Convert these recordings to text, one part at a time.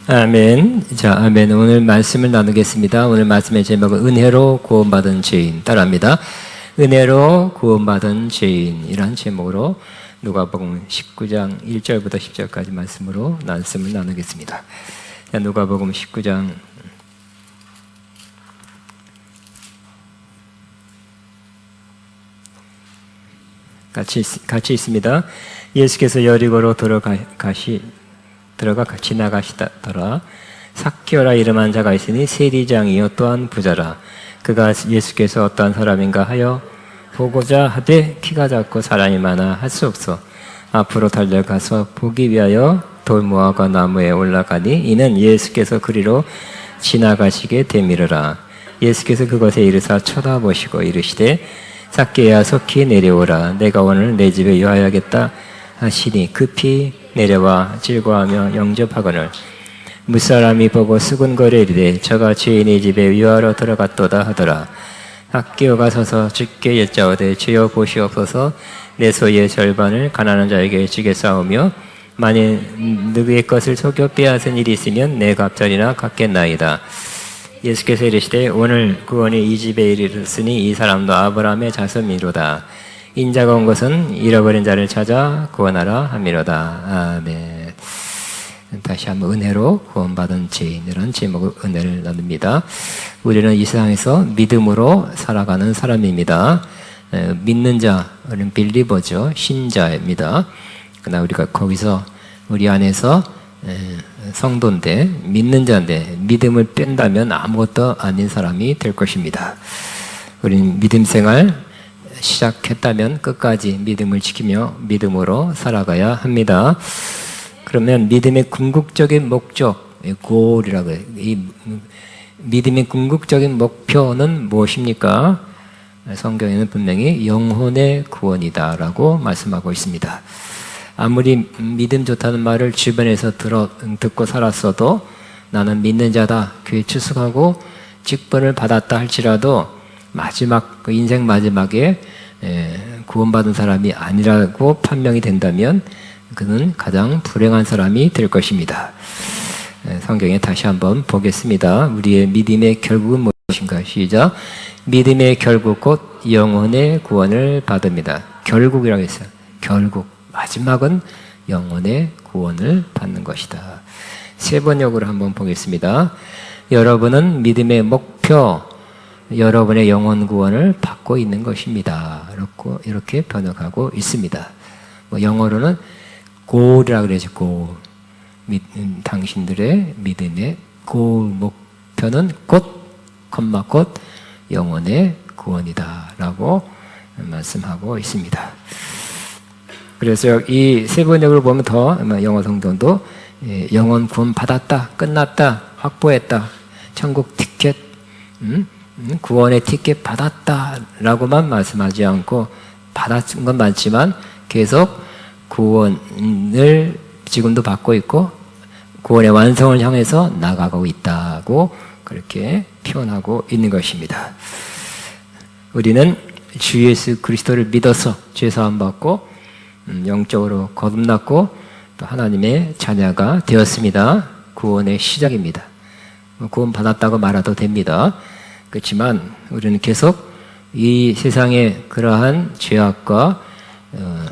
아멘. 자, 아멘. 오늘 말씀을 나누겠습니다. 오늘 말씀의 제목은 은혜로 구원받은 죄인. 따라합니다. 은혜로 구원받은 죄인이란 제목으로 누가복음 19장 1절부터 10절까지 말씀으로 말씀을 나누겠습니다. 자, 누가복음 19장 같이 있습니다. 예수께서 여리고로 들어가 지나가시더라. 삭개오라 이름한 자가 있으니 세리장이요 또한 부자라. 그가 예수께서 어떠한 사람인가 하여 보고자 하되 키가 작고 사람이 많아 할 수 없어 앞으로 달려가서 보기 위하여 돌무화과 나무에 올라가니 이는 예수께서 그리로 지나가시게 되밀으라. 예수께서 그것에 이르사 쳐다보시고 이르시되 삭개야 속히 내려오라. 내가 오늘 내 집에 유하여야겠다 하시니 급히 내려와 질거하며 영접하거늘 무사람이 보고 수군거려 이르되 저가 죄인의 집에 유하러 들어갔도다 하더라. 삭개오가 서서 주께 여짜오되 주여 보시옵소서 내 소유의 절반을 가난한 자에게 주겠사오며 만일 누구의 것을 속여 빼앗은 일이 있으면 내 갑절이나 갚겠나이다. 예수께서 이르시되 오늘 구원이 이 집에 이르렀으니 이 사람도 아브라함의 자손이로다. 인자가 온 것은 잃어버린 자를 찾아 구원하라 함이로다. 아멘. 다시 한번 은혜로 구원받은 죄인이라는 제목으로 은혜를 나눕니다. 우리는 이 세상에서 믿음으로 살아가는 사람입니다. 믿는 자는 빌리버죠. 신자입니다. 그러나 우리가 거기서 우리 안에서 성도인데 믿는 자인데 믿음을 뺀다면 아무것도 아닌 사람이 될 것입니다. 우리는 믿음 생활 시작했다면 끝까지 믿음을 지키며 믿음으로 살아가야 합니다. 그러면 믿음의 궁극적인 목적, goal이라고 해요. 이 믿음의 궁극적인 목표는 무엇입니까? 성경에는 분명히 영혼의 구원이다라고 말씀하고 있습니다. 아무리 믿음 좋다는 말을 주변에서 듣고 살았어도 나는 믿는 자다, 교회 출석하고 직분을 받았다 할지라도 마지막 그 인생 마지막에 구원받은 사람이 아니라고 판명이 된다면 그는 가장 불행한 사람이 될 것입니다. 성경에 다시 한번 보겠습니다. 우리의 믿음의 결국은 무엇인가? 시작. 믿음의 결국 곧 영혼의 구원을 받습니다. 결국이라고 했어요. 결국. 마지막은 영혼의 구원을 받는 것이다. 세 번역으로 한번 보겠습니다. 여러분은 믿음의 목표, 여러분의 영혼 구원을 받고 있는 것입니다. 이렇게 번역하고 있습니다. 영어로는 goal이라고 그러죠. goal. 당신들의 믿음의 goal, 목표는 곧 영혼의 구원이다라고 말씀하고 있습니다. 그래서 이 세 번역을 보면 더 영어 성경도 영혼 구원 받았다, 끝났다, 확보했다, 천국 티켓, 구원의 티켓 받았다라고만 말씀하지 않고 받았은 건 많지만 계속 구원을 지금도 받고 있고 구원의 완성을 향해서 나가고 있다고 그렇게 표현하고 있는 것입니다. 우리는 주 예수 그리스도를 믿어서 죄 사함 받고 영적으로 거듭났고 또 하나님의 자녀가 되었습니다. 구원의 시작입니다. 구원 받았다고 말해도 됩니다. 그렇지만 우리는 계속 이 세상의 그러한 죄악과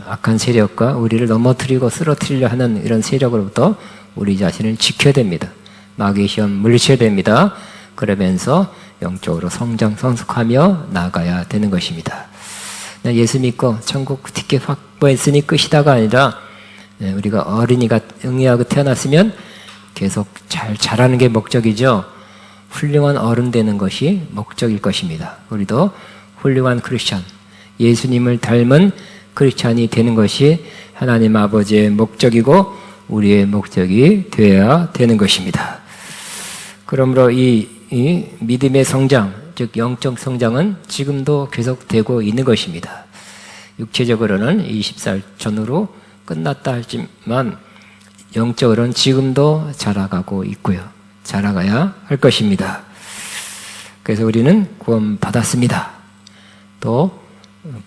악한 세력과 우리를 넘어뜨리고 쓰러뜨리려 하는 이런 세력으로부터 우리 자신을 지켜야 됩니다. 마귀의 시험 물리쳐야 됩니다. 그러면서 영적으로 성숙하며 나아가야 되는 것입니다. 예수 믿고 천국 티켓 확보했으니 끝이다가 아니라 우리가 어린이가 응애하고 태어났으면 계속 잘 자라는 게 목적이죠. 훌륭한 어른 되는 것이 목적일 것입니다. 우리도 훌륭한 크리스찬, 예수님을 닮은 크리스찬이 되는 것이 하나님 아버지의 목적이고 우리의 목적이 되어야 되는 것입니다. 그러므로 이 믿음의 성장, 즉 영적 성장은 지금도 계속되고 있는 것입니다. 육체적으로는 20살 전후로 끝났다 하지만 영적으로는 지금도 자라가고 있고요. 자라가야 할 것입니다. 그래서 우리는 구원 받았습니다. 또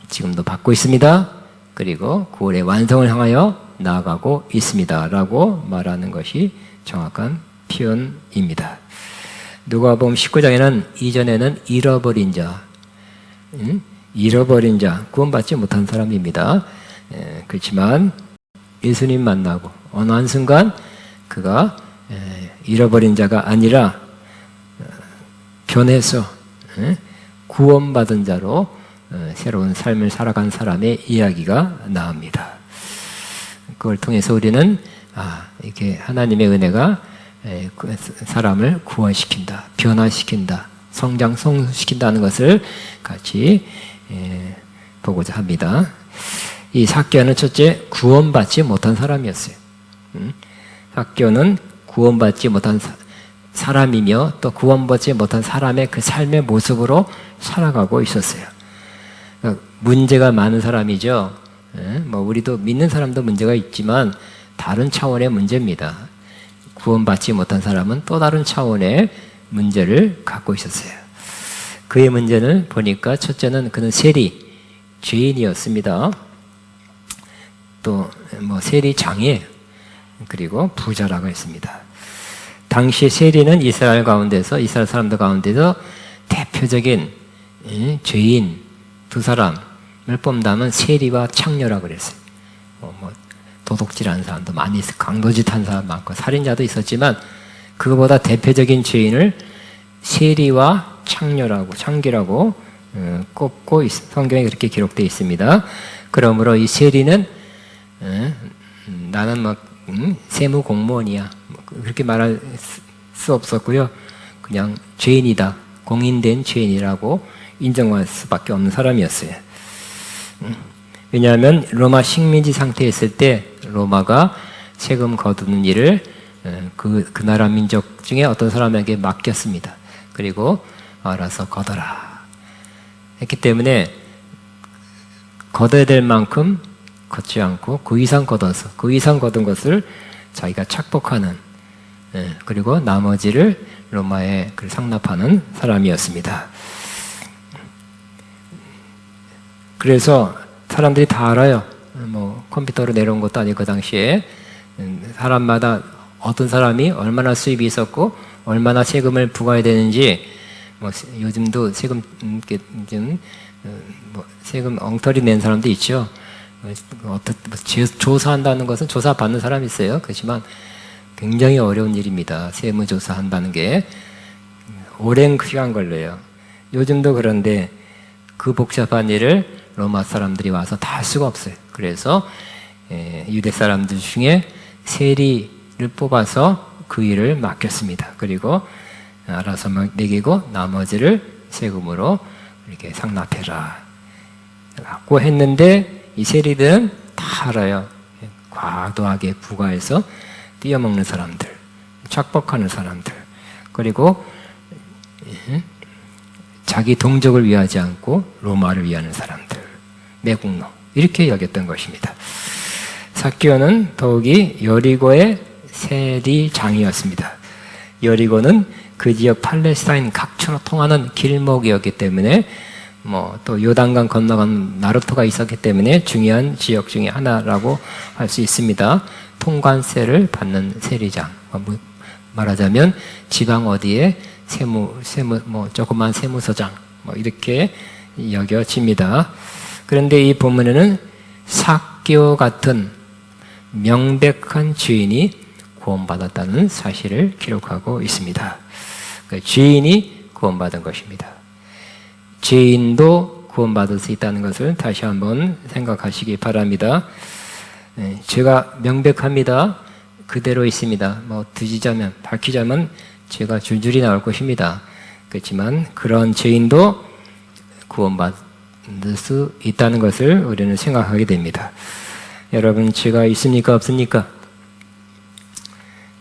지금도 받고 있습니다. 그리고 구원의 완성을 향하여 나아가고 있습니다. 라고 말하는 것이 정확한 표현입니다. 누가복음 19장에는 이전에는 잃어버린 자, 잃어버린 자, 구원받지 못한 사람입니다. 그렇지만 예수님 만나고 어느 한순간 그가 잃어버린 자가 아니라 변해서 구원받은 자로 새로운 삶을 살아간 사람의 이야기가 나옵니다. 그걸 통해서 우리는 이렇게 하나님의 은혜가 사람을 구원시킨다, 변화시킨다, 성장시킨다는 것을 같이 보고자 합니다. 이 삭개오는 첫째, 구원받지 못한 사람이었어요. 삭개오는 구원받지 못한 사람이며 또 구원받지 못한 사람의 그 삶의 모습으로 살아가고 있었어요. 그러니까 문제가 많은 사람이죠. 우리도 믿는 사람도 문제가 있지만 다른 차원의 문제입니다. 구원받지 못한 사람은 또 다른 차원의 문제를 갖고 있었어요. 그의 문제는 보니까 첫째는 그는 세리, 죄인이었습니다. 또 세리 장이에요. 그리고 부자라고 했습니다. 당시 세리는 이스라엘 사람들 가운데서 대표적인 죄인 두 사람을 뽑는다면 세리와 창녀라고 그랬어요. 도둑질하는 사람도 많이 있어, 강도짓한 사람 많고 살인자도 있었지만 그거보다 대표적인 죄인을 세리와 창기라고 꼽고 성경에 그렇게 기록되어 있습니다. 그러므로 이 세리는 나는 세무 공무원이야 그렇게 말할 수 없었고요. 그냥 죄인이다, 공인된 죄인이라고 인정할 수밖에 없는 사람이었어요. 왜냐하면 로마 식민지 상태에 있을 때 로마가 세금 거두는 일을 그 나라 민족 중에 어떤 사람에게 맡겼습니다. 그리고 알아서 걷어라 했기 때문에 걷어야 될 만큼 걷지 않고 그 이상 걷어서 그 이상 걷은 것을 자기가 착복하는, 그리고 나머지를 로마에 상납하는 사람이었습니다. 그래서 사람들이 다 알아요. 컴퓨터로 내려온 것도 아니고 그 당시에 사람마다 어떤 사람이 얼마나 수입이 있었고 얼마나 세금을 부과해야 되는지, 요즘도 세금 엉터리 낸 사람도 있죠. 조사한다는 것은 조사받는 사람이 있어요. 그렇지만 굉장히 어려운 일입니다. 세무조사한다는 게 오랜 시간 걸려요. 요즘도 그런데 그 복잡한 일을 로마 사람들이 와서 다 할 수가 없어요. 그래서 유대 사람들 중에 세리를 뽑아서 그 일을 맡겼습니다. 그리고 알아서 매기고 나머지를 세금으로 이렇게 상납해라 라고 했는데, 이 세리들은 다 알아요. 과도하게 부과해서 띄어먹는 사람들, 착복하는 사람들, 그리고 자기 동족을 위하지 않고 로마를 위하는 사람들, 매국노, 이렇게 여겼던 것입니다. 삭개오는 더욱이 여리고의 세리장이었습니다. 여리고는 그 지역 팔레스타인 각처로 통하는 길목이었기 때문에 또 요단강 건너간 나루토가 있었기 때문에 중요한 지역 중에 하나라고 할 수 있습니다. 통관세를 받는 세리장, 말하자면 지방 어디에 조그만 세무서장 이렇게 여겨집니다. 그런데 이 본문에는 삭개오 같은 명백한 죄인이 구원받았다는 사실을 기록하고 있습니다. 죄인이 구원받은 것입니다. 죄인도 구원받을 수 있다는 것을 다시 한번 생각하시기 바랍니다. 죄가 명백합니다. 그대로 있습니다. 밝히자면 죄가 줄줄이 나올 것입니다. 그렇지만 그런 죄인도 구원받을 수 있다는 것을 우리는 생각하게 됩니다. 여러분, 죄가 있습니까? 없습니까?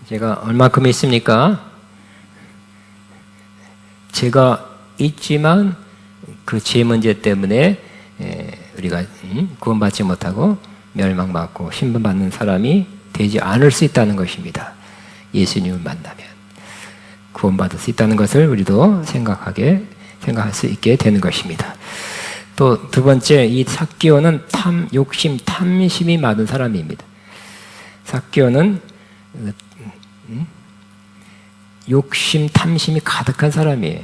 죄가 얼마큼 있습니까? 죄가 있지만 그 죄 문제 때문에 우리가 구원받지 못하고 멸망받고 신분받는 사람이 되지 않을 수 있다는 것입니다. 예수님을 만나면 구원받을 수 있다는 것을 우리도 생각할 수 있게 되는 것입니다. 또 두 번째, 이 삭개오는 탐심이 많은 사람입니다. 삭개오는 욕심, 탐심이 가득한 사람이에요.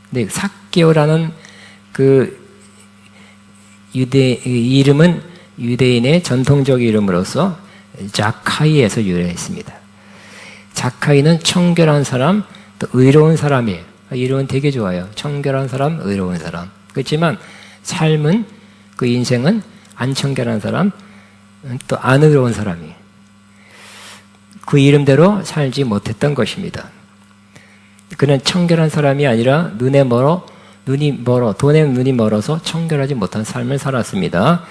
근데 삭개오라는 그 이 이름은 유대인의 전통적 이름으로서 자카이에서 유래했습니다. 자카이는 청결한 사람, 또 의로운 사람이에요. 이름은 되게 좋아요. 청결한 사람, 의로운 사람. 그렇지만 삶은, 그 인생은 안 청결한 사람, 또 안 의로운 사람이에요. 그 이름대로 살지 못했던 것입니다. 그는 청결한 사람이 아니라 눈이 멀어, 돈에 눈이 멀어서 청결하지 못한 삶을 살았습니다.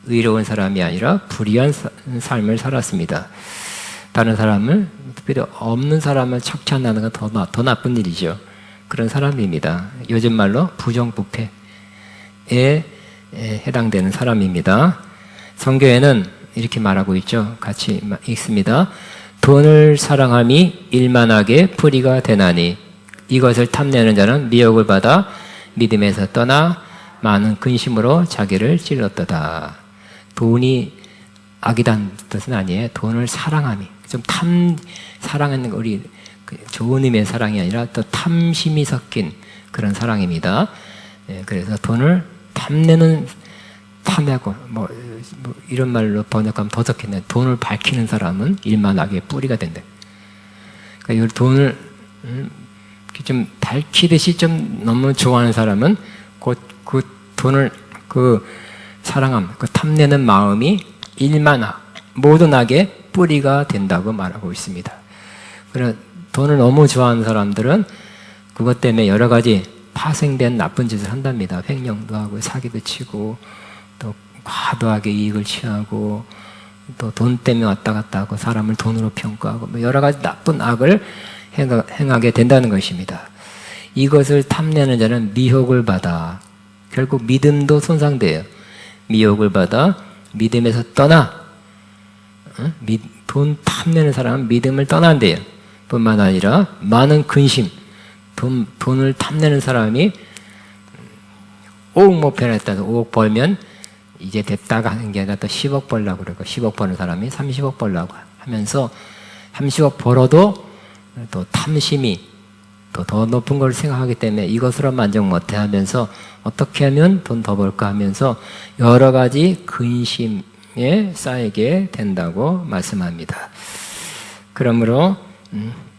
의로운 사람이 아니라 불의한 삶을 살았습니다. 다른 사람을, 특별히 없는 사람을 척찬하는 건 더 나쁜 일이죠. 그런 사람입니다. 요즘 말로 부정부패에 해당되는 사람입니다. 성경에는 이렇게 말하고 있죠. 같이 읽습니다. 돈을 사랑함이 일만하게 불의가 되나니 이것을 탐내는 자는 미혹을 받아 믿음에서 떠나 많은 근심으로 자기를 찔렀도다. 돈이 악이란 뜻은 아니에요. 돈을 사랑함이, 좀 사랑하는 거, 우리 좋은 의미의 사랑이 아니라 또 탐심이 섞인 그런 사랑입니다. 그래서 돈을 탐내고 이런 말로 번역하면 더 좋겠네. 돈을 밝히는 사람은 일만 악의 뿌리가 된다. 그러니까 이 돈을 좀 밝히듯이 좀 너무 좋아하는 사람은 그 돈을 사랑함, 그 탐내는 마음이 일만 모든 악의 뿌리가 된다고 말하고 있습니다. 그래서 돈을 너무 좋아하는 사람들은 그것 때문에 여러 가지 파생된 나쁜 짓을 한답니다. 횡령도 하고 사기도 치고 또 과도하게 이익을 취하고 또 돈 때문에 왔다 갔다 하고 사람을 돈으로 평가하고 여러 가지 나쁜 악을 행하게 된다는 것입니다. 이것을 탐내는 자는 미혹을 받아 결국 믿음도 손상돼요. 미혹을 받아 믿음에서 떠나 돈 탐내는 사람은 믿음을 떠난대요. 뿐만 아니라 많은 근심, 돈을 탐내는 사람이 5억 목표를 했다. 5억 벌면 이제 됐다가 하는 게 아니라 또 10억 벌려고 그러고 10억 버는 사람이 30억 벌려고 하면서 30억 벌어도 또 탐심이 또 더 높은 걸 생각하기 때문에 이것으로 만족 못해 하면서 어떻게 하면 돈 더 벌까 하면서 여러 가지 근심에 쌓이게 된다고 말씀합니다. 그러므로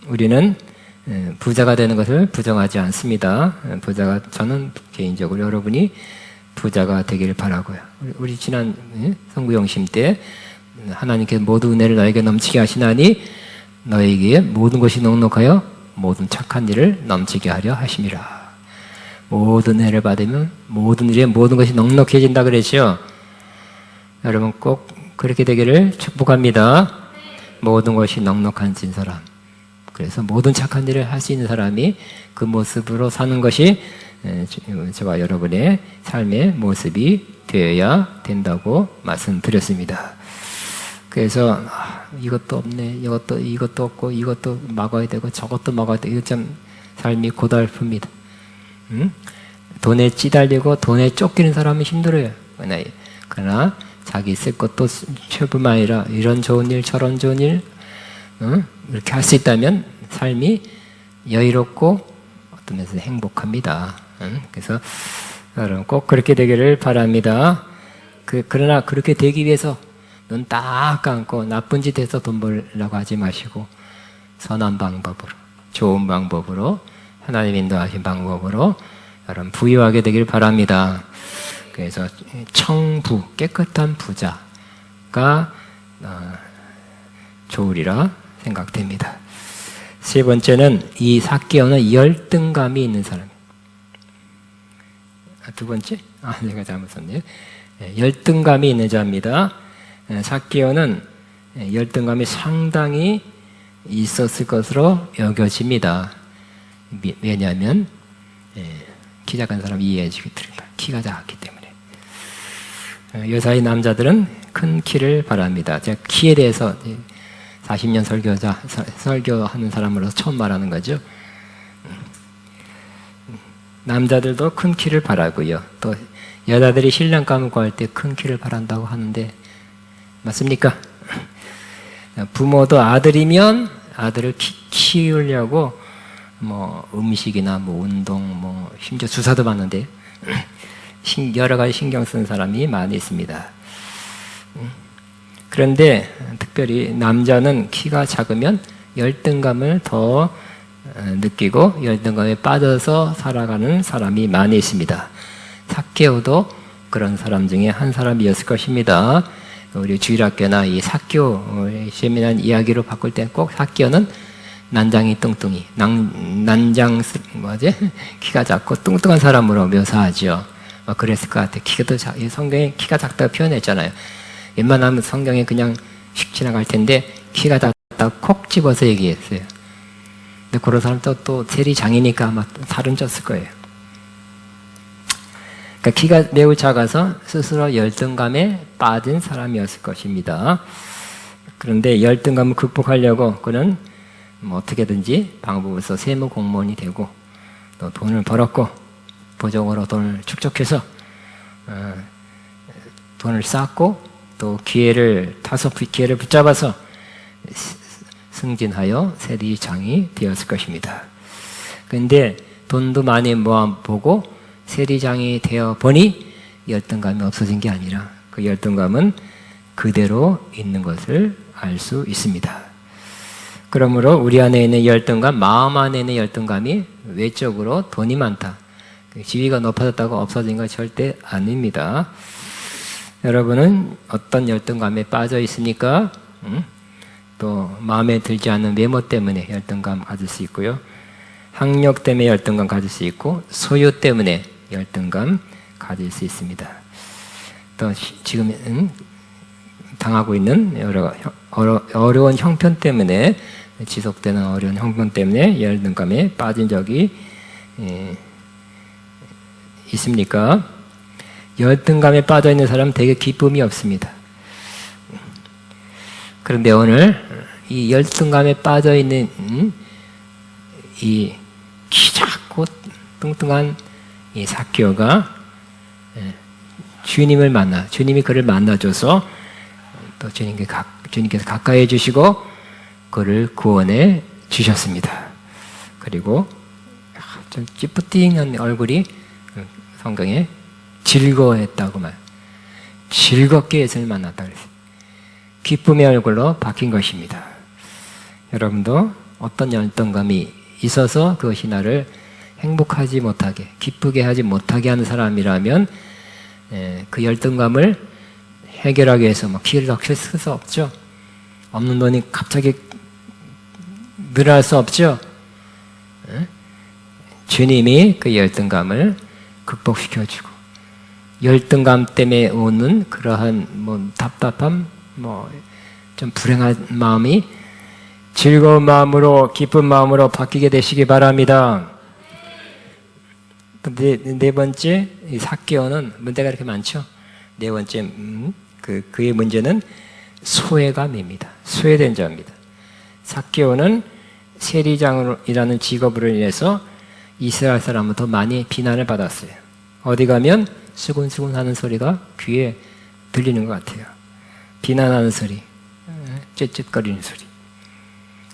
우리는 부자가 되는 것을 부정하지 않습니다. 저는 개인적으로 여러분이 부자가 되기를 바라고요. 우리 지난 성구영심 때 하나님께서 모든 은혜를 너에게 넘치게 하시나니 너에게 모든 것이 넉넉하여 모든 착한 일을 넘치게 하려 하심이라. 모든 은혜를 받으면 모든 일에 모든 것이 넉넉해진다 그랬죠. 여러분 꼭 그렇게 되기를 축복합니다. 모든 것이 넉넉한 사람. 그래서 모든 착한 일을 할 수 있는 사람이 그 모습으로 사는 것이 저와 여러분의 삶의 모습이 되어야 된다고 말씀드렸습니다. 그래서 이것도 없네, 이것도 없고, 이것도 막아야 되고, 저것도 막아야 되고, 이거 참 삶이 고달픕니다. 돈에 찌달리고 돈에 쫓기는 사람은 힘들어요. 그러나 자기 쓸 것도 최뿐만 아니라 이런 좋은 일, 저런 좋은 일, 이렇게 할 수 있다면 삶이 여유롭고 어떤 면에서 행복합니다. 그래서 여러분 꼭 그렇게 되기를 바랍니다. 그러나 그렇게 되기 위해서 눈 딱 감고 나쁜 짓 해서 돈 벌려고 하지 마시고 선한 방법으로, 좋은 방법으로, 하나님 인도하신 방법으로 여러분 부유하게 되길 바랍니다. 그래서 청부, 깨끗한 부자가 좋으리라 생각됩니다. 세 번째는 이 삭개오는 열등감이 있는 사람. 두 번째? 제가 잘못 썼네요. 열등감이 있는 자입니다. 삭개오는 열등감이 상당히 있었을 것으로 여겨집니다. 왜냐하면 키 작은 사람 이해해주겠더니까 키가 작기 때문에. 여사의 남자들은 큰 키를 바랍니다. 제가 키에 대해서 40년 설교하는 사람으로서 처음 말하는 거죠. 남자들도 큰 키를 바라고요. 또 여자들이 신랑감을 구할 때 큰 키를 바란다고 하는데 맞습니까? 부모도 아들이면 아들을 키우려고 뭐 음식이나 뭐 운동, 뭐 심지어 주사도 맞는데 여러 가지 신경 쓰는 사람이 많이 있습니다. 그런데 특별히 남자는 키가 작으면 열등감을 더 느끼고 열등감에 빠져서 살아가는 사람이 많이 있습니다. 삭개오도 그런 사람 중에 한 사람이었을 것입니다. 우리 주일학교나 이 삭개오 재미난 이야기로 바꿀 때 꼭 삭개오는 난장이 뚱뚱이, 난장 뭐지? 키가 작고 뚱뚱한 사람으로 묘사하죠. 그랬을 것 같아요. 성경에 키가 작다고 표현했잖아요. 웬만하면 성경에 그냥 휙 지나갈 텐데 키가 작다고 콕 집어서 얘기했어요. 근데 그런 사람도 또 세리장이니까 아마 살은 쪘을 거예요. 그러니까 키가 매우 작아서 스스로 열등감에 빠진 사람이었을 것입니다. 그런데 열등감을 극복하려고 그는 뭐 어떻게든지 방법을 써 세무 공무원이 되고 또 돈을 벌었고 보적으로 돈을 축적해서 돈을 쌓고 또 기회를 붙잡아서 승진하여 세리장이 되었을 것입니다. 그런데 돈도 많이 모아보고 세리장이 되어 보니 열등감이 없어진 게 아니라 그 열등감은 그대로 있는 것을 알 수 있습니다. 그러므로 우리 안에 있는 열등감, 마음 안에 있는 열등감이 외적으로 돈이 많다, 지위가 높아졌다고 없어진 건 절대 아닙니다. 여러분은 어떤 열등감에 빠져 있습니까? 또 마음에 들지 않는 외모 때문에 열등감 가질 수 있고요. 학력 때문에 열등감 가질 수 있고 소유 때문에 열등감 가질 수 있습니다. 또 지금 당하고 있는 여러 어려운 형편 때문에 지속되는 어려운 형편 때문에 열등감에 빠진 적이 있습니까? 열등감에 빠져 있는 사람은 되게 기쁨이 없습니다. 그런데 오늘 이 열등감에 빠져 있는 이 키 작고 뚱뚱한 이 삭개오가 주님이 그를 만나줘서 또 주님께서 가까이 해주시고 그를 구원해 주셨습니다. 그리고 좀 찌뿌띵한 얼굴이 성경에 즐거워했다고 즐겁게 예수를 만났다 그랬어요. 기쁨의 얼굴로 바뀐 것입니다. 여러분도 어떤 열등감이 있어서 그것이 나를 행복하지 못하게, 기쁘게 하지 못하게 하는 사람이라면 그 열등감을 해결하기 위해서 키를 더 클 수 없죠. 없는 돈이 갑자기 늘어날 수 없죠. 주님이 그 열등감을 극복시켜주고 열등감 때문에 오는 그러한 답답함, 좀 불행한 마음이 즐거운 마음으로, 기쁜 마음으로 바뀌게 되시기 바랍니다. 근데 네 번째, 이 삭개오는 문제가 이렇게 많죠. 네 번째, 그의 문제는 소외감입니다. 소외된 자입니다. 삭개오는 세리장이라는 직업으로 인해서 이스라엘 사람부터 많이 비난을 받았어요. 어디 가면 수군수군 하는 소리가 귀에 들리는 것 같아요. 비난하는 소리, 쯧쯧거리는 소리.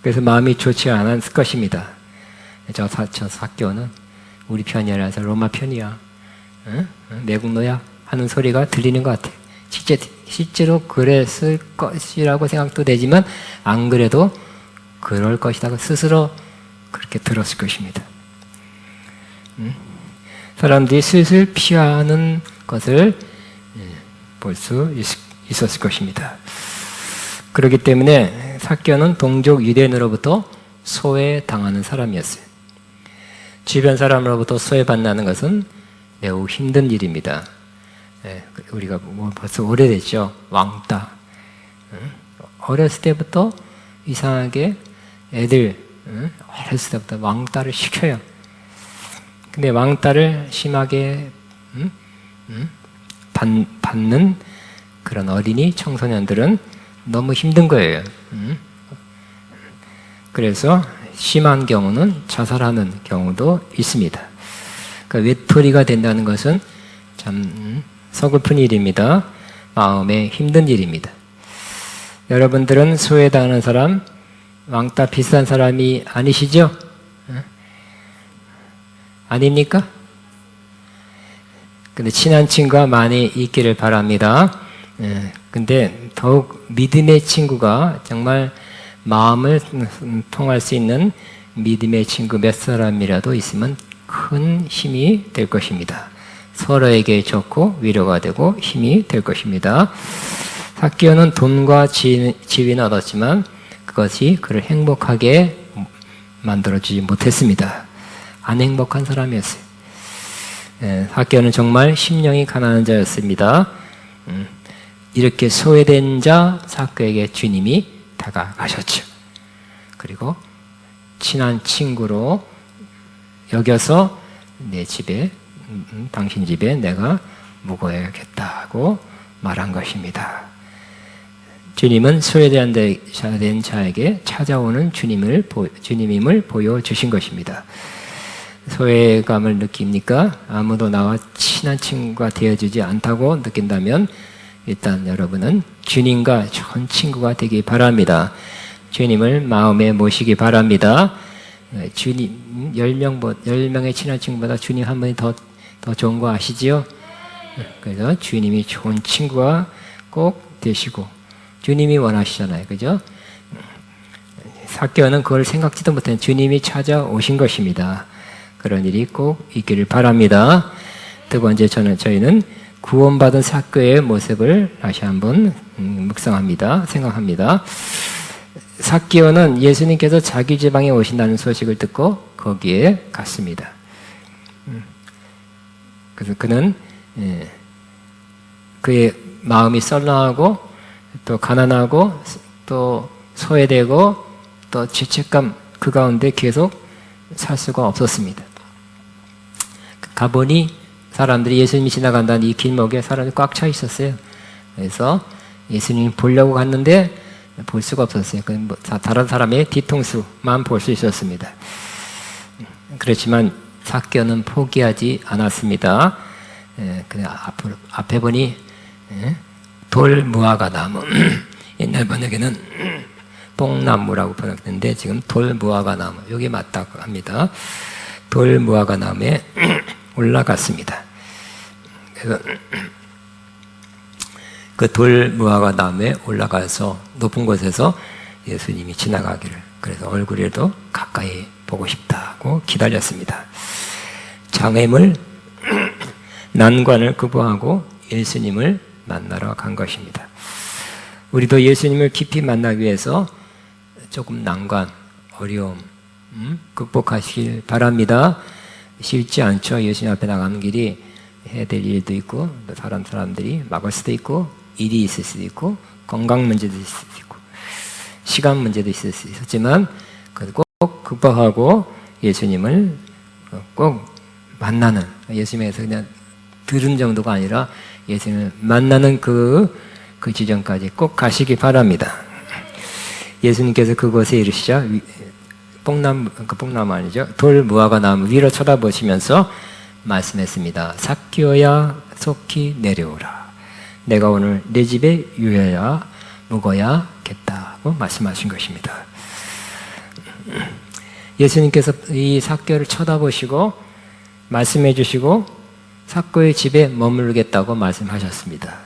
그래서 마음이 좋지 않았을 것입니다. 저 삭개오는 우리 편이 아니라서 로마 편이야, 매국노야 하는 소리가 들리는 것 같아요. 실제로 그랬을 것이라고 생각도 되지만 안 그래도 그럴 것이라고 스스로 그렇게 들었을 것입니다. 사람들이 슬슬 피하는 것을 볼 수 있었을 것입니다. 그렇기 때문에 삭개오는 동족 유대인으로부터 소외당하는 사람이었어요. 주변 사람으로부터 소외받는 것은 매우 힘든 일입니다. 우리가 벌써 오래됐죠. 왕따. 어렸을 때부터 이상하게 애들 어렸을 때부터 왕따를 시켜요. 근데 왕따를 심하게 받는 그런 어린이, 청소년들은 너무 힘든 거예요. 그래서 심한 경우는 자살하는 경우도 있습니다. 그러니까 외톨이가 된다는 것은 참 서글픈 일입니다. 마음에 힘든 일입니다. 여러분들은 소외당하는 사람, 왕따 비슷한 사람이 아니시죠? 아닙니까? 근데 친한 친구가 많이 있기를 바랍니다. 근데 더욱 믿음의 친구가 정말 마음을 통할 수 있는 믿음의 친구 몇 사람이라도 있으면 큰 힘이 될 것입니다. 서로에게 좋고 위로가 되고 힘이 될 것입니다. 삭개오는 돈과 지위는 얻었지만 그것이 그를 행복하게 만들어주지 못했습니다. 안 행복한 사람이었어요. 삭개오는 정말 심령이 가난한 자였습니다. 이렇게 소외된 자 삭개오에게 주님이 다가가셨죠. 그리고 친한 친구로 여겨서 내 집에 당신 집에 내가 묵어야겠다고 말한 것입니다. 주님은 소외된 자에게 찾아오는 주님임을 보여주신 것입니다. 소외감을 느낍니까? 아무도 나와 친한 친구가 되어주지 않다고 느낀다면 일단 여러분은 주님과 좋은 친구가 되기 바랍니다. 주님을 마음에 모시기 바랍니다. 주님 10명의 친한 친구보다 주님 한 분이 더 좋은 거 아시지요? 그래서 주님이 좋은 친구가 꼭 되시고 주님이 원하시잖아요. 그죠? 삭개오는 그걸 생각지도 못한 주님이 찾아오신 것입니다. 그런 일이 꼭 있기를 바랍니다. 두 번째 저희는 구원받은 삭개오의 모습을 다시 한번 묵상합니다. 생각합니다. 삭개오는 예수님께서 자기 지방에 오신다는 소식을 듣고 거기에 갔습니다. 그래서 그는 그의 마음이 썰렁하고 또 가난하고 또 소외되고 또 죄책감 그 가운데 계속 살 수가 없었습니다. 가보니 사람들이 예수님이 지나간다는 이 길목에 사람이 꽉 차 있었어요. 그래서 예수님 보려고 갔는데 볼 수가 없었어요. 다른 사람의 뒤통수만 볼 수 있었습니다. 그렇지만 삭개오는 포기하지 않았습니다. 그냥 앞에 보니 돌 무화과 나무 옛날 번역에는 뽕나무라고 번역했는데 지금 돌 무화과 나무 여기 맞다고 합니다. 돌 무화과 나무에 올라갔습니다. 그래서 그 돌 무화과 나무에 올라가서 높은 곳에서 예수님이 지나가기를 그래서 얼굴에도 가까이 보고 싶다고 기다렸습니다. 장애물 난관을 극복하고 예수님을 만나러 간 것입니다. 우리도 예수님을 깊이 만나기 위해서 조금 난관, 어려움 극복하시길 바랍니다. 쉽지 않죠. 예수님 앞에 나가는 길이 해야 될 일도 있고 또 다른 사람들이 막을 수도 있고 일이 있을 수도 있고 건강 문제도 있을 수도 있고 시간 문제도 있을 수 있었지만 꼭 극복하고 예수님을 꼭 만나는 예수님에서 그냥 들은 정도가 아니라 예수님을 만나는 그 지점까지 꼭 가시기 바랍니다. 예수님께서 그곳에 이르시자 뽕나무 아니죠. 돌 무화과 나무 위로 쳐다보시면서 말씀했습니다. 삭개오야 속히 내려오라. 내가 오늘 내 집에 묵어야겠다고 말씀하신 것입니다. 예수님께서 이 삭개오를 쳐다보시고 말씀해 주시고 삭개오의 집에 머물겠다고 말씀하셨습니다.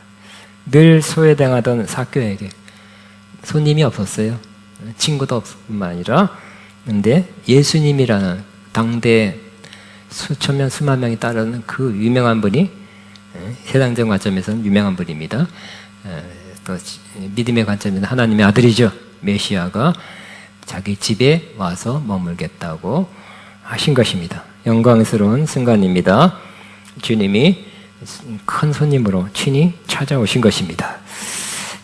늘 소외당하던 삭개오에게 손님이 없었어요. 친구도 없뿐만 아니라 근데 예수님이라는 당대 수천 명, 수만 명이 따르는 그 유명한 분이 세상적 관점에서는 유명한 분입니다. 또 믿음의 관점에서는 하나님의 아들이죠. 메시아가 자기 집에 와서 머물겠다고 하신 것입니다. 영광스러운 순간입니다. 주님이 큰 손님으로 친히 찾아오신 것입니다.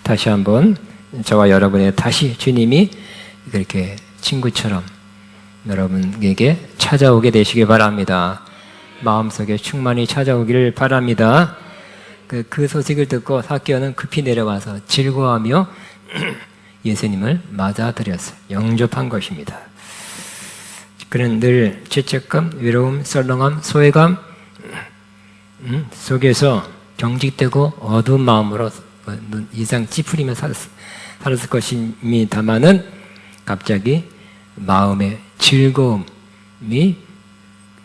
다시 한번 저와 여러분의 다시 주님이 그렇게 친구처럼 여러분에게 찾아오게 되시기 바랍니다. 마음속에 충만히 찾아오기를 바랍니다. 그 소식을 듣고 삭개오는 급히 내려와서 즐거워하며 예수님을 맞아들였어요. 영접한 것입니다. 그는 늘 죄책감, 외로움, 썰렁함, 소외감 속에서 경직되고 어두운 마음으로 이상 찌푸리며 살았을 것입니다마는 갑자기 마음의 즐거움이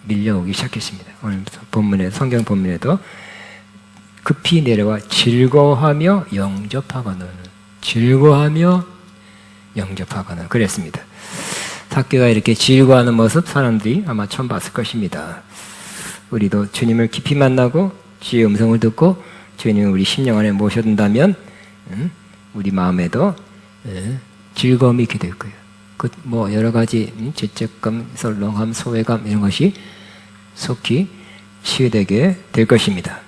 밀려오기 시작했습니다. 오늘 본문에 성경 본문에도 급히 내려와 즐거워하며 영접하거늘 그랬습니다. 삭개가 이렇게 즐거워하는 모습 사람들이 아마 처음 봤을 것입니다. 우리도 주님을 깊이 만나고 주의 음성을 듣고 주님을 우리 심령 안에 모셔둔다면 우리 마음에도 즐거움이 있게 될 거예요. 뭐 여러 가지 죄책감, 설렁함, 소외감 이런 것이 속히 치유되게 될 것입니다.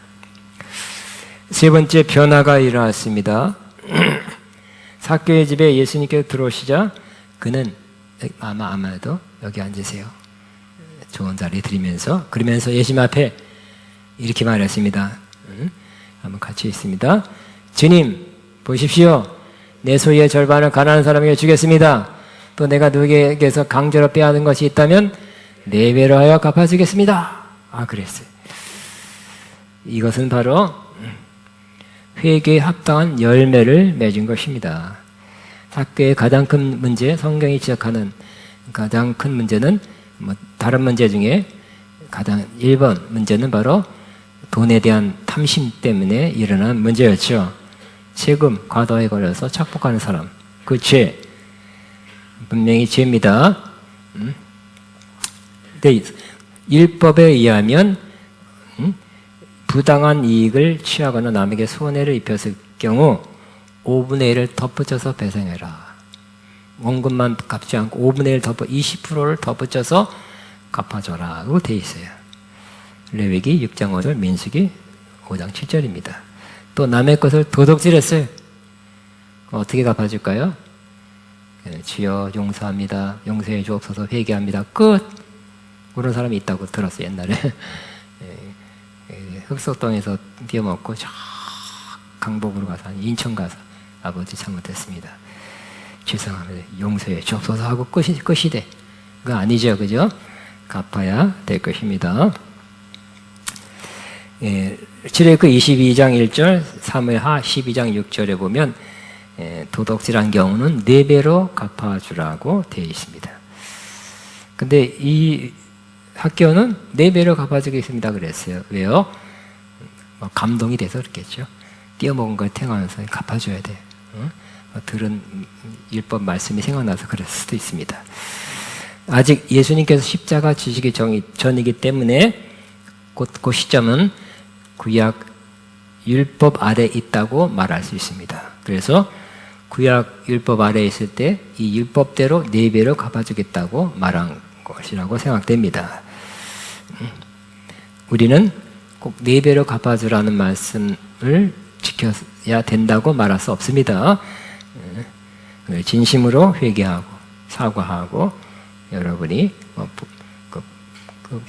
세 번째 변화가 일어났습니다. 삭개의 집에 예수님께서 들어오시자 그는 아마도 여기 앉으세요. 좋은 자리 드리면서 그러면서 예수님 앞에 이렇게 말했습니다. 한번 같이 있습니다. 주님 보십시오. 내 소유의 절반을 가난한 사람에게 주겠습니다. 또 내가 누구에게서 강제로 빼앗은 것이 있다면 4배로 하여 갚아주겠습니다. 그랬어요. 이것은 바로 회개에 합당한 열매를 맺은 것입니다. 삭개의 가장 큰 문제, 성경이 지적하는 가장 큰 문제는 다른 문제 중에 가장 1번 문제는 바로 돈에 대한 탐심 때문에 일어난 문제였죠. 세금, 과도에 걸려서 착복하는 사람, 그 죄, 분명히 죄입니다. 근데 율법에 의하면 부당한 이익을 취하거나 남에게 손해를 입혔을 경우 5분의 1을 덧붙여서 배상해라. 원금만 갚지 않고 5분의 1 20%를 덧붙여서 갚아줘라. 고 되어 있어요. 레위기 6장 5절, 민수기 5장 7절입니다. 또 남의 것을 도둑질했어요. 어떻게 갚아줄까요? 주여 용서합니다. 용서해 주옵소서. 회개합니다. 끝. 그런 사람이 있다고 들었어요. 옛날에. 흑석동에서 뛰어먹고 저 강북으로 가서 인천 가서 아버지 잘못했습니다. 죄송합니다. 용서해 주옵소서 하고 끝이 돼. 그거 아니죠. 그죠? 갚아야 될 것입니다. 출애굽 22장 1절, 사무엘하 12장 6절에 보면 도둑질한 경우는 4배로 갚아주라고 되어 있습니다. 근데 이 삭개오는 4배로 갚아주겠습니다 그랬어요. 왜요? 감동이 돼서 그렇겠죠. 띄어먹은 걸 탱하면서 갚아줘야 돼. 들은 율법 말씀이 생각나서 그랬을 수도 있습니다. 아직 예수님께서 십자가 지시기 전이기 때문에 그 시점은 구약 율법 아래 있다고 말할 수 있습니다. 그래서 구약 율법 아래 있을 때 이 율법대로 4배로 갚아주겠다고 말한 것이라고 생각됩니다. 우리는 꼭 4배로 갚아주라는 말씀을 지켜야 된다고 말할 수 없습니다. 진심으로 회개하고 사과하고 여러분이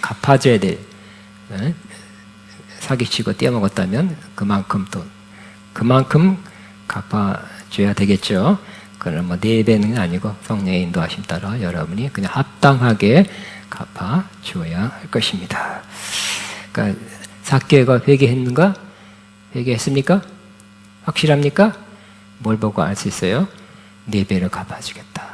갚아줘야 될 사기치고 떼어먹었다면 그만큼 갚아줘야 되겠죠. 그러나 4배는 아니고 성령의 인도하심 따라 여러분이 그냥 합당하게 갚아줘야 할 것입니다. 그러니까 삭개가 회개했는가? 회개했습니까? 확실합니까? 뭘 보고 알 수 있어요? 4배를 갚아주겠다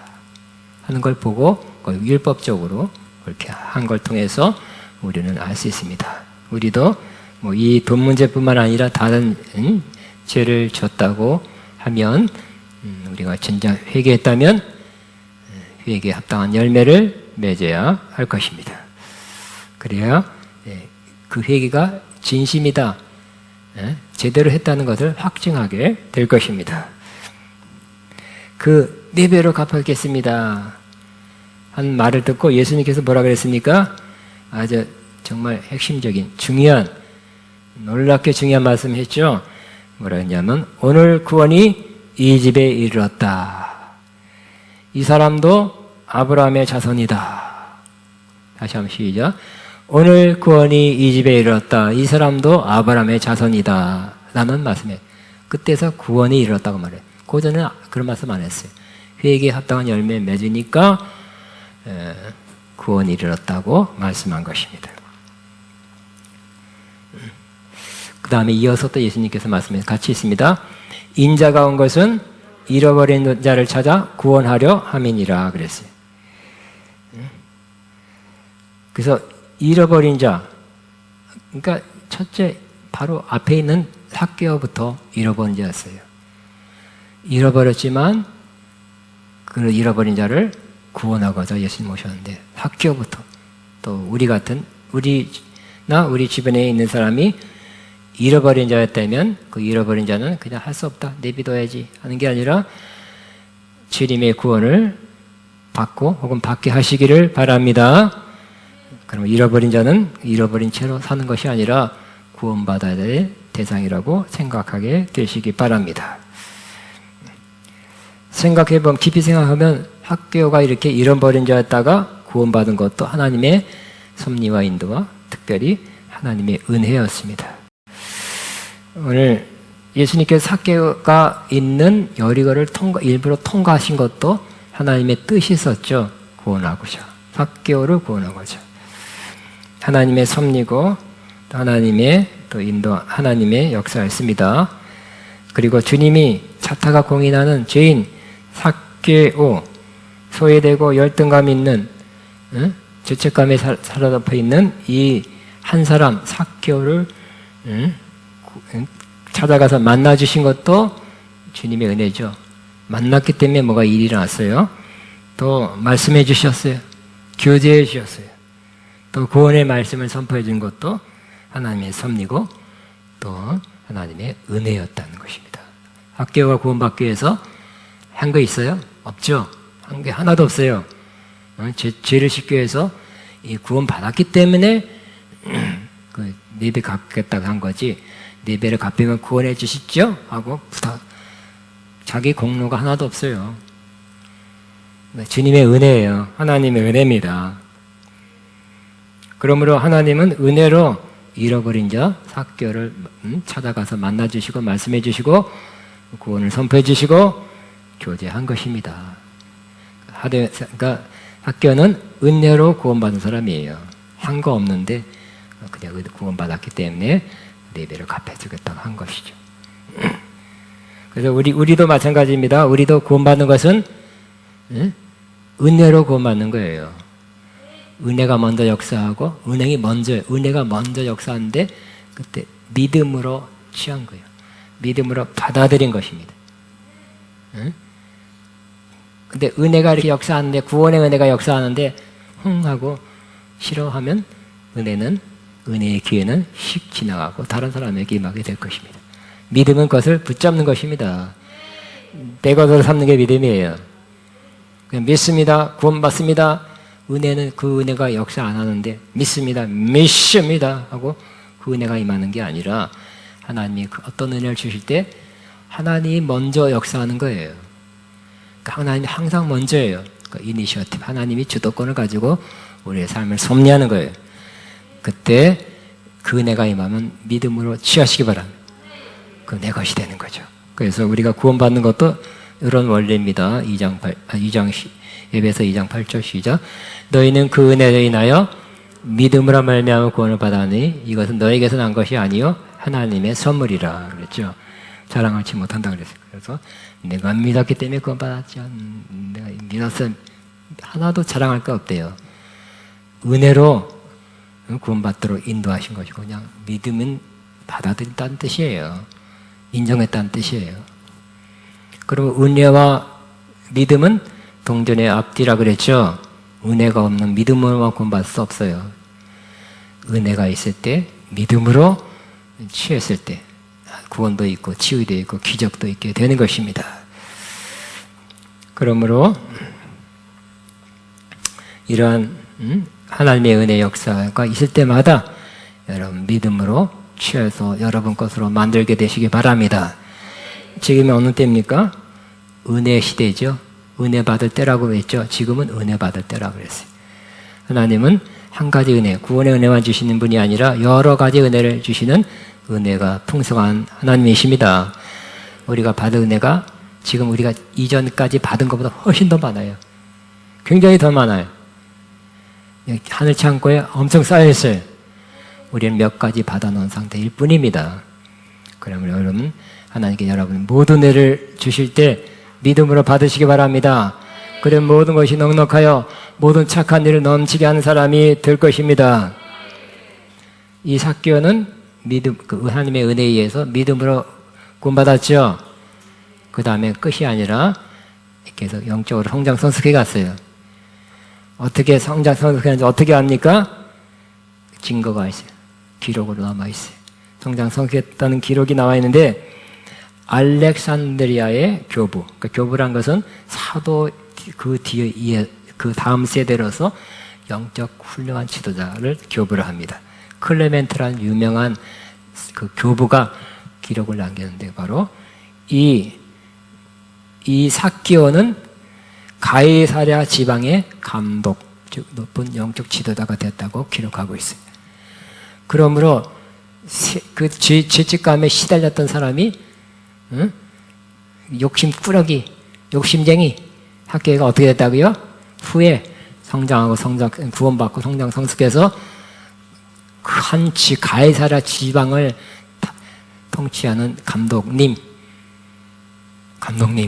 하는 걸 보고 율법적으로 그렇게 한 걸 통해서 우리는 알 수 있습니다. 우리도 이 돈 문제뿐만 아니라 다른 죄를 졌다고 하면 우리가 진짜 회개했다면 회개에 합당한 열매를 맺어야 할 것입니다. 그래야 그 회개가 진심이다, 제대로 했다는 것을 확증하게 될 것입니다. 그 4배로 갚았겠습니다 한 말을 듣고 예수님께서 뭐라 그랬습니까? 아주 정말 핵심적인 중요한, 놀랍게 중요한 말씀을 했죠. 뭐라 했냐면 오늘 구원이 이 집에 이르렀다. 이 사람도 아브라함의 자손이다. 다시 한번 시작. 오늘 구원이 이 집에 이르렀다. 이 사람도 아브라함의 자손이다 라는 말씀에 그때서 구원이 이르렀다고 말해요. 고전은 그런 말씀 안 했어요. 회개에 합당한 열매 맺으니까 구원이 이르렀다고 말씀한 것입니다. 그 다음에 이어서 또 예수님께서 말씀해 같이 있습니다. 인자가 온 것은 잃어버린 자를 찾아 구원하려 함이니라 그랬어요. 그래서 잃어버린 자, 그러니까 첫째 바로 앞에 있는 삭개오부터 잃어버린 자였어요. 잃어버렸지만 그 잃어버린 자를 구원하고자 예수님 오셨는데, 삭개오부터 또 우리 같은 우리나 우리 주변에 있는 사람이 잃어버린 자였다면 그 잃어버린 자는 그냥 할 수 없다, 내비둬야지 하는 게 아니라 주님의 구원을 받고 혹은 받게 하시기를 바랍니다. 그러면 잃어버린 자는 잃어버린 채로 사는 것이 아니라 구원받아야 될 대상이라고 생각하게 되시기 바랍니다. 생각해보면, 깊이 생각하면 삭개오가 이렇게 잃어버린 자였다가 구원받은 것도 하나님의 섭리와 인도와 특별히 하나님의 은혜였습니다. 오늘 예수님께서 삭개오가 있는 여리고를 일부러 통과하신 것도 하나님의 뜻이 있었죠. 구원하고자, 삭개오를 구원하고자. 하나님의 섭리고 하나님의 또 인도, 하나님의 역사였습니다. 그리고 주님이 자타가 공인하는 죄인 삭개오, 소외되고 열등감 있는, 죄책감에 사로잡혀 있는 이 한 사람 삭개오를 찾아가서 만나주신 것도 주님의 은혜죠. 만났기 때문에 뭐가 일이 일어났어요. 또 말씀해 주셨어요. 교제해 주셨어요. 또 구원의 말씀을 선포해 준 것도 하나님의 섭리고 또 하나님의 은혜였다는 것입니다. 삭개오가 구원받기 위해서 한 거 있어요? 없죠. 한 게 하나도 없어요. 죄를 씻기 위해서 이 구원받았기 때문에 그 예배 갚겠다고 한 거지, 예배를 갚으면 구원해 주시죠? 하고 부탁, 자기 공로가 하나도 없어요. 주님의 은혜예요. 하나님의 은혜입니다. 그러므로 하나님은 은혜로 잃어버린 자 삭개오를 찾아가서 만나주시고 말씀해 주시고 구원을 선포해 주시고 교제한 것입니다. 그러니까 삭개오는 은혜로 구원받은 사람이에요. 한 거 없는데 그냥 구원받았기 때문에 예배를 갚아주겠다고 한 것이죠. 그래서 우리도 마찬가지입니다. 우리도 구원받는 것은 은혜로 구원받는 거예요. 은혜가 먼저 역사하고, 은혜가 먼저 역사하는데 그때 믿음으로 취한 거예요. 믿음으로 받아들인 것입니다. 근데 은혜가 이렇게 역사하는데, 구원의 은혜가 역사하는데 하고 싫어하면 은혜의 기회는 휙 지나가고 다른 사람에게 임하게 될 것입니다. 믿음은 그것을 붙잡는 것입니다. 내 것으로 삼는 게 믿음이에요. 그냥 믿습니다, 구원받습니다. 은혜는 그 은혜가 역사 안 하는데 믿습니다 하고 그 은혜가 임하는 게 아니라, 하나님이 어떤 은혜를 주실 때 하나님이 먼저 역사하는 거예요. 그러니까 하나님이 항상 먼저예요. 그러니까 이니셔티브, 하나님이 주도권을 가지고 우리의 삶을 섭리하는 거예요. 그때 그 은혜가 임하면 믿음으로 취하시기 바랍니다. 그 내 것이 되는 거죠. 그래서 우리가 구원받는 것도 이런 원리입니다. 예배서 2장 8절 시작. 너희는 그 은혜로 인하여 믿음으로 말미암아 구원을 받았니 이것은 너에게서 난 것이 아니요 하나님의 선물이라 그랬죠. 자랑하지 못한다 그랬어요. 그래서 내가 믿었기 때문에 구원받았지, 내가 믿었어, 하나도 자랑할 거 없대요. 은혜로 구원받도록 인도하신 것이고, 그냥 믿음은 받아들였다는 뜻이에요. 인정했다는 뜻이에요. 그리고 은혜와 믿음은 동전의 앞뒤라 그랬죠. 은혜가 없는 믿음으로만 구원받을 수 없어요. 은혜가 있을 때, 믿음으로 취했을 때 구원도 있고 치유도 있고 기적도 있게 되는 것입니다. 그러므로 이러한 하나님의 은혜 역사가 있을 때마다 여러분 믿음으로 취해서 여러분 것으로 만들게 되시기 바랍니다. 지금이 어느 때입니까? 은혜 시대죠. 은혜 받을 때라고 했죠. 지금은 은혜 받을 때라고 그랬어요. 하나님은 한 가지 은혜, 구원의 은혜만 주시는 분이 아니라 여러 가지 은혜를 주시는 은혜가 풍성한 하나님이십니다. 우리가 받은 은혜가 지금 우리가 이전까지 받은 것보다 훨씬 더 많아요. 굉장히 더 많아요. 하늘 창고에 엄청 쌓여있어요. 우리는 몇 가지 받아놓은 상태일 뿐입니다. 그러면 여러분, 하나님께 여러분 모든 은혜를 주실 때 믿음으로 받으시기 바랍니다. 그래 모든 것이 넉넉하여 모든 착한 일을 넘치게 하는 사람이 될 것입니다. 이 삭개오는 믿음, 하나님의 은혜에 의해서 믿음으로 구원받았죠. 그 다음에 끝이 아니라 계속 영적으로 성장 성숙해 갔어요. 어떻게 성장 성숙했는지 어떻게 합니까? 증거가 있어요. 기록으로 남아 있어요. 성장 성숙했다는 기록이 나와 있는데, 알렉산드리아의 교부, 그러니까 교부란 것은 사도 그 뒤에 그 다음 세대로서 영적 훌륭한 지도자를 교부를 합니다. 클레멘트란 유명한 그 교부가 기록을 남겼는데, 바로 이 삭개오는 가이사랴 지방의 감독, 즉 높은 영적 지도자가 됐다고 기록하고 있어요. 그러므로 그 죄책감에 시달렸던 사람이, 욕심꾸러기, 욕심쟁이 삭개오가 어떻게 됐다고요? 후에 성장하고 구원받고 성장 성숙해서 한 가이사랴 지방을 통치하는 감독님이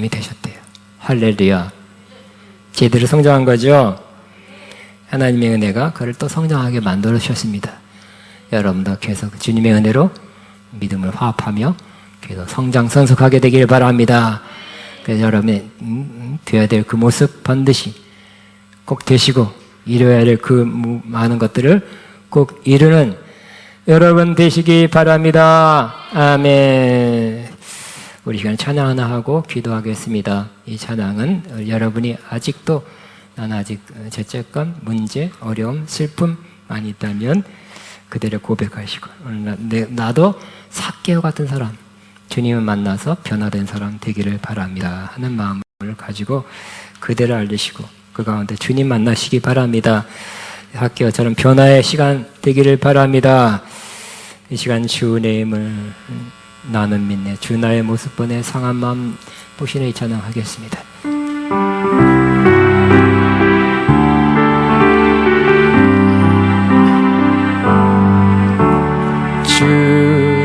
되셨대요. 할렐루야. 제대로 성장한 거죠. 하나님의 은혜가 그를 또 성장하게 만들어 주셨습니다. 여러분도 계속 주님의 은혜로 믿음을 화합하며 계속 성장 성숙하게 되길 바랍니다. 그래서 여러분이 되어야 될 그 모습 반드시 꼭 되시고, 이루어야 될 그 많은 것들을 꼭 이루는 여러분 되시기 바랍니다. 아멘. 우리 시간 찬양 하나 하고 기도하겠습니다. 이 찬양은 여러분이 아직도 난 아직 죄책감, 문제, 어려움, 슬픔 많이 있다면 그대로 고백하시고, 나도 삭개오 같은 사람, 주님을 만나서 변화된 사람 되기를 바랍니다 하는 마음을 가지고 그대로 알리시고 그 가운데 주님 만나시기 바랍니다. 삭개오처럼 변화의 시간 되기를 바랍니다. 이 시간 주 은혜임을 나는 믿네, 주 나의 모습 보내 상한 마음 보시네 찬양하겠습니다. 주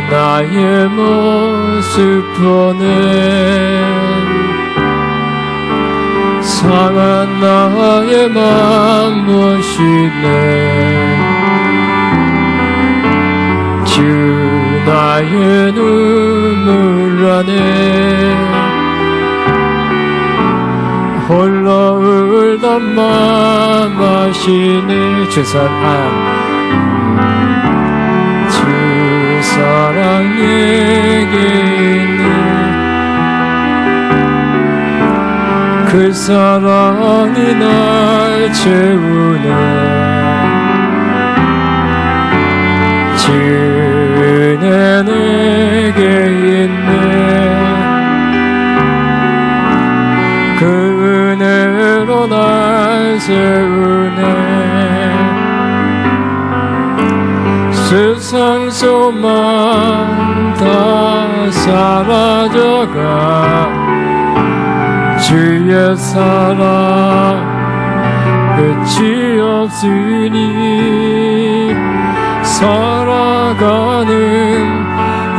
나의 모습 보내 상한 나의 마음 보시네. 주 나의 눈물 안에 홀로 울던 마음 아시네. 주 사랑 내게 있네. 그 사랑이 날 채우네. 은혜 내게 있네. 그 은혜로 날 세우네. 세상 소망 다 사라져가 주의 사랑 끝이 없으니 살아가는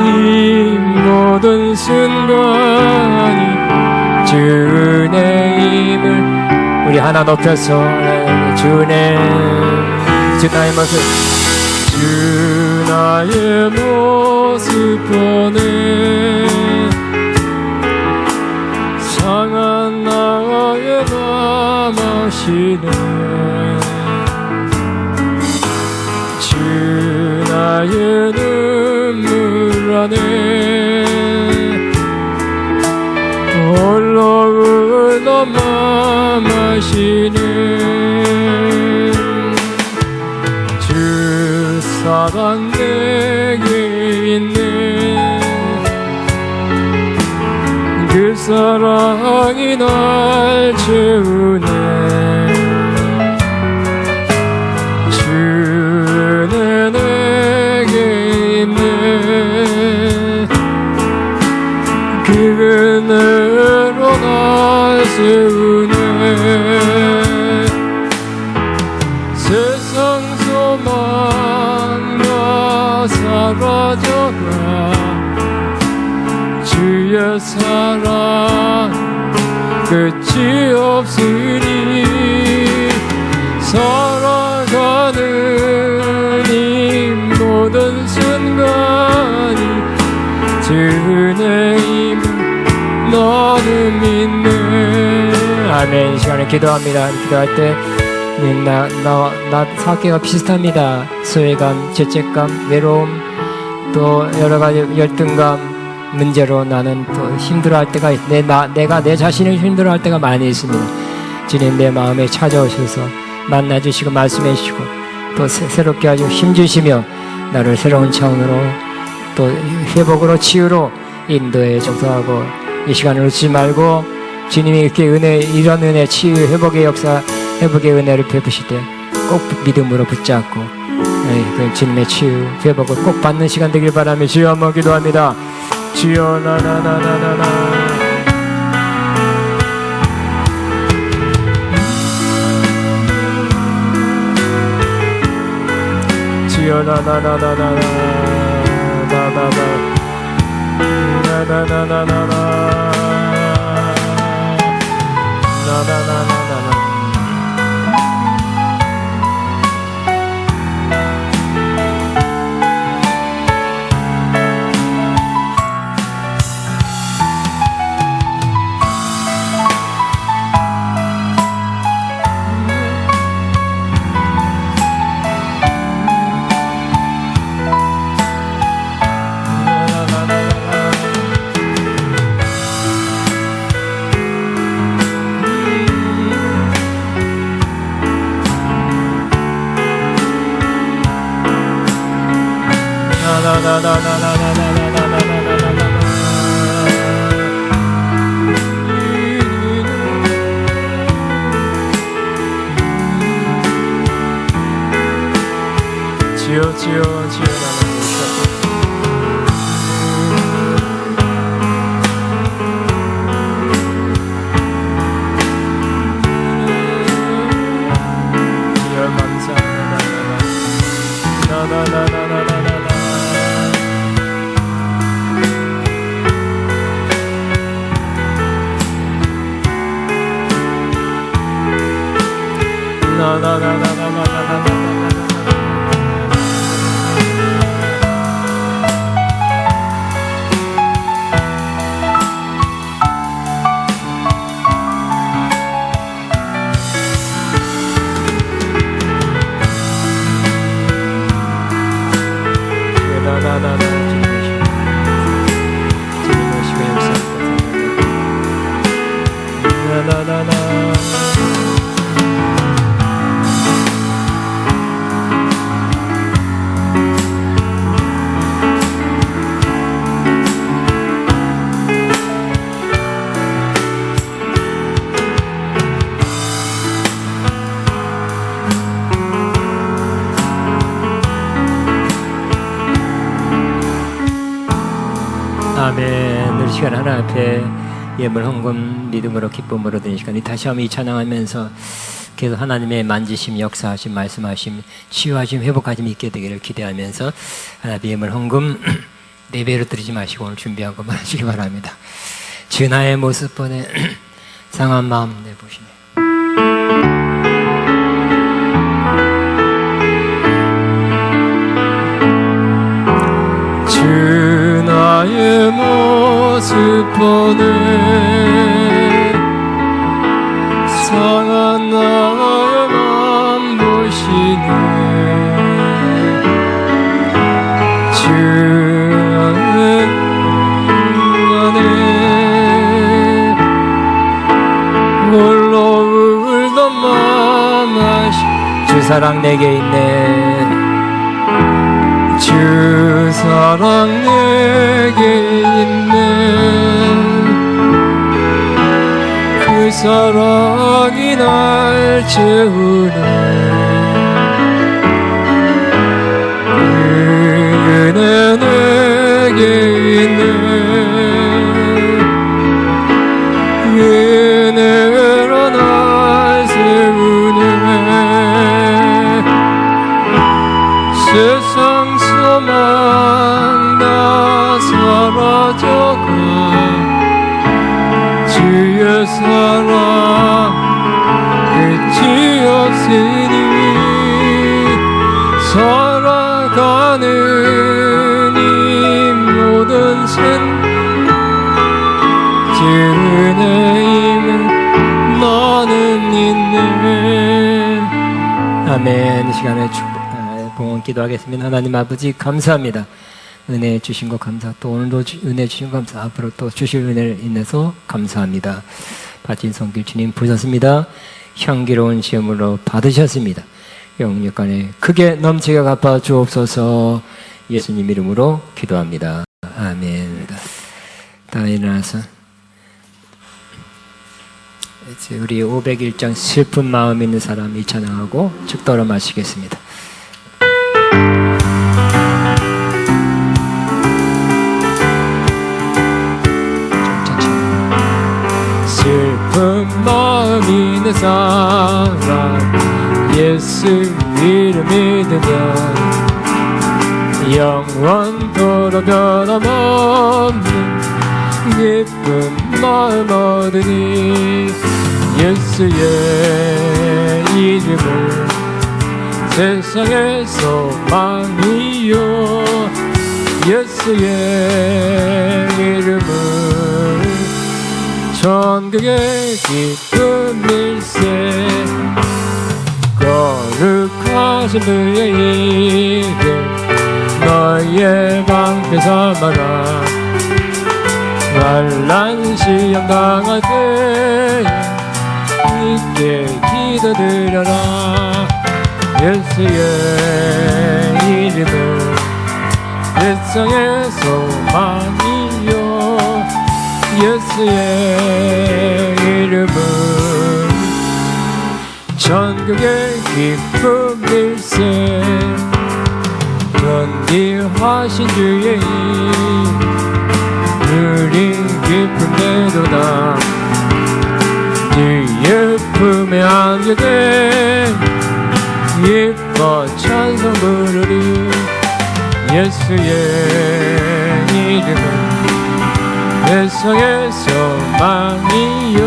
이 모든 순간이 주 은혜임을 우리 하나 높여서 주 은혜, 주 나의 모습, 주 나의 모습 보내 상한 나의 맘 아시네. 주 나의 눈물 안에 홀로 울던 맘 아시네. 주 사랑 내게 있네. 그 사랑이 날 채우네. 주는 내게 있네. 그 은혜로 날 세우네. 세상 소망과 사라져가 주의 사랑 끝이 없으니 살아가는 이 모든 아멘. 이 시간에 기도합니다. 기도할 때 나 사개와 비슷합니다. 소외감, 죄책감, 외로움, 또 여러 가지 열등감 문제로 나는 또 힘들어할 때가 내가 내 자신을 힘들어할 때가 많이 있습니다. 주님 내 마음에 찾아오셔서 만나주시고 말씀해주시고 또 새롭게 아주 힘주시며 나를 새로운 차원으로 또 회복으로 치유로 인도에 정서하고 이 시간을 놓치지 말고 주님이 이렇게 이런 은혜 치유 회복의 역사 회복의 은혜를 베푸실 때 꼭 믿음으로 붙잡고 그 주님의 치유 회복을 꼭 받는 시간 되길 바라며 주여 한번 기도합니다. 주여 나나나나나나 주여 나나나나나나 나나나나나나 나나나나나나 아멘. 늘 시간 하나 앞에 예물 헌금 믿음으로 기쁨으로 드는 시간 다시 한번 이 찬양하면서 계속 하나님의 만지심 역사하심 말씀하심 치유하심 회복하심 있게 되기를 기대하면서 하나님의 예물 헌금 예배로 드리지 마시고 오늘 준비한 것만 하시기 바랍니다. 주 나의 모습 보내 상한 마음 내보시네. 주 나의 모습 보내 상한 나의 맘 보시네. 주 안에 홀로 울던 맘 주 사랑 내게 있네. 주 사랑 내게 있네. 그 사랑이 날 채우네. 은혜 내게 있네. 은혜로 날 세우네. 세상 소망 다 사라져가 주의 사랑 끝이 없으니 살아가는 이 모든 생 주 은혜임은 나 아멘. 이 시간에 봉헌 기도하겠습니다. 하나님 아버지 감사합니다. 은혜 주신 것 감사, 또 오늘도 은혜 주신 것 감사, 앞으로 또 주실 은혜를 인해서 감사합니다. 바친 손길 주님 보셨습니다. 향기로운 시험으로 받으셨습니다. 영육간에 크게 넘치게 갚아 주옵소서. 예수님 이름으로 기도합니다. 아멘. 다 일어나서 이제 우리 501장 슬픈 마음 있는 사람 이 찬양하고 죽더러 마시겠습니다. 슬픈 마음 있는 사람 예수 이름 믿으면 영원토록 변함없는 기쁜 마음 얻으니 예수의 이름을 세상의 소망이요 예수의 이름을 천국의 기쁨 일세 거룩하신 그의 이름 너의 방패 삼아라 환난 시험 당할 때 있게 기도드려라 예수의 이름은 세상의 소망이요 예수의 이름은 천국의 기쁨 일세 존귀하신 주의 이름 우리 기쁨 내도다 주의 품에 안겨된 기뻐 찬송 부르리 예수의 이름은 세상의 소망이요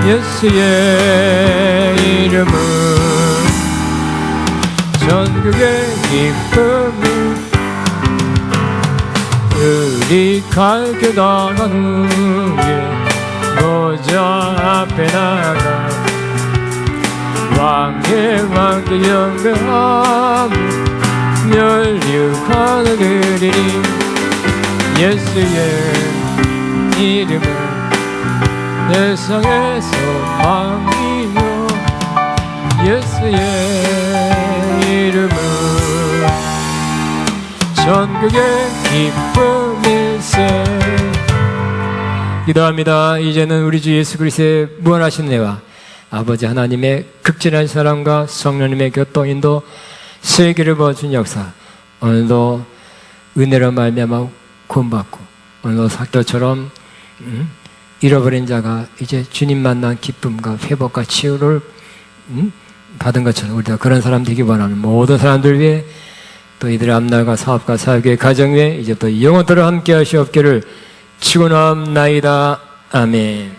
예수의 이름은 천국의 기쁨이 우리 갈게 나간 후에 보좌 앞에 나가 왕의 왕께 영광함 멸류관을 드리니 예수의 이름은 세상의 소망이요 예수의 이름은 천국의 기쁨 일세 기도합니다. 이제는 우리 주 예수 그리스도의 무한하신 은혜와 아버지 하나님의 극진한 사랑과 성령님의 교통 인도 세계를 보여준 역사 오늘도 은혜로 말미암아 구원받고 오늘도 사도처럼 잃어버린 자가 이제 주님 만난 기쁨과 회복과 치유를 받은 것처럼 우리가 그런 사람 되기 원하는 모든 사람들 위해 또 이들의 앞날과 사업과 사역의 가정 위에 이제부터 영원토록 함께 하시옵기를 축원하옵나이다. 아멘.